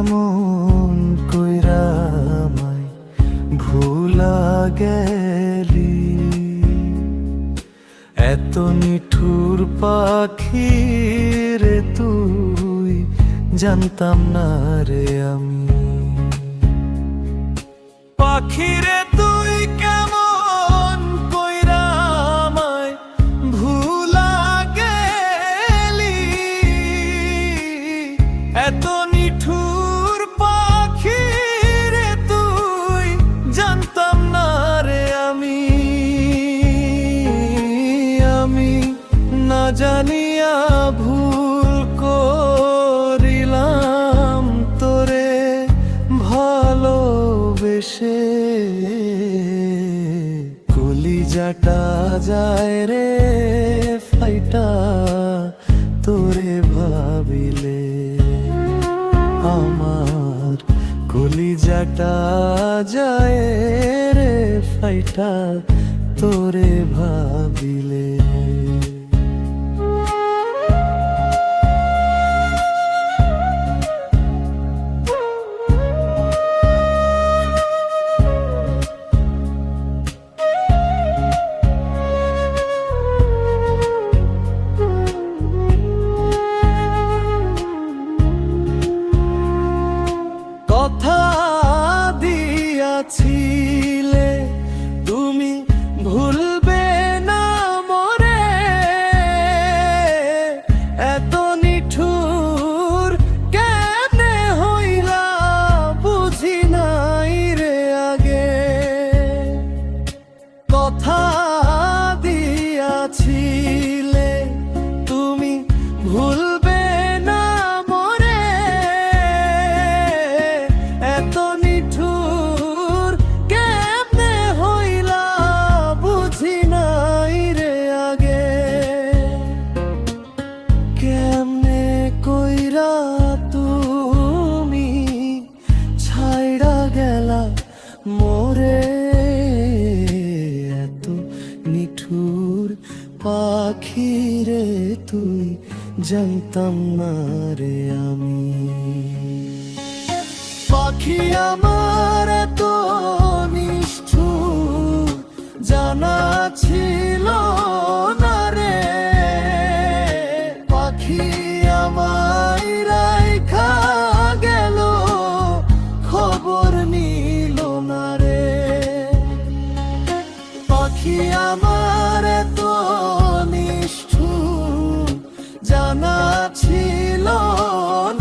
কেমন কইরা আমায় ভুলা গেলি, এত নিঠুর পাখি রে তুই, জানতাম না রে আমি। পাখি রে তুই কেমন কইরা আমায় ভুলা গেলি, এত নিঠুর পাখি রে তুই, জানতাম না রে আমি। আমি না জানিয়া ভুল করিলাম তোরে ভালোবেসে, কলিজাটা যায় রে ফাইটা তোরে ভাবিলে। আমার কলিজাটা যায় রে ফাইটা তোরে ভাবিলে। কথা দিয়াছিলে তুমি ভুলবে না মোরে, এত নিঠুর কেনে হইলা বুঝি নাই রে আগে। কথা দিয়াছিলে তুমি ভুলবে না মোরে, এত নিঠুর কেমনে হইলা বুঝি নাই রে আগে। কেমনে কইরা তুমি ছাইড়া গেলা মোরে, এত নিঠুর পাখি রে তুই, জানতাম না রে আমি। পাখি আমার এত নিষ্ঠুর জানা ছিল না রে, পাখি আমায় রাইখা গেল খবর নিল না রে। পাখি আমার এত নিষ্ঠুর জানা ছিল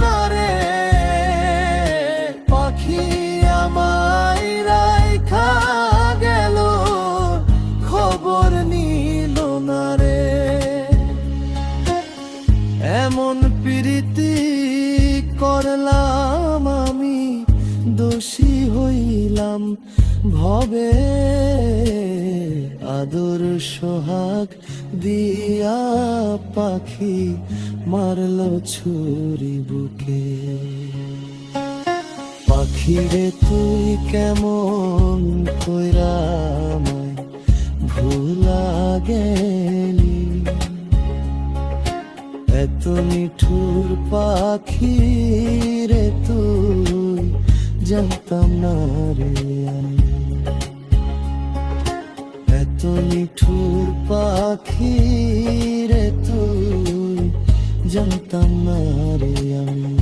না রে, পাখি আমায় রাইখা গেল খবর নিল না রে। এমন প্রীতি করলাম আমি, দোষী হইলাম ভবে, আদর সোহাগ দিয়া পাখি মারল ছুরি বুকে। পাখি রে তুই কেমন কইরা আমায় ভুলা গেলি, এত নিঠুর পাখি রে তুই, জানতাম না রে আমি। এত নিঠুর পাখি রে তুই, জানতাম না রে আমি।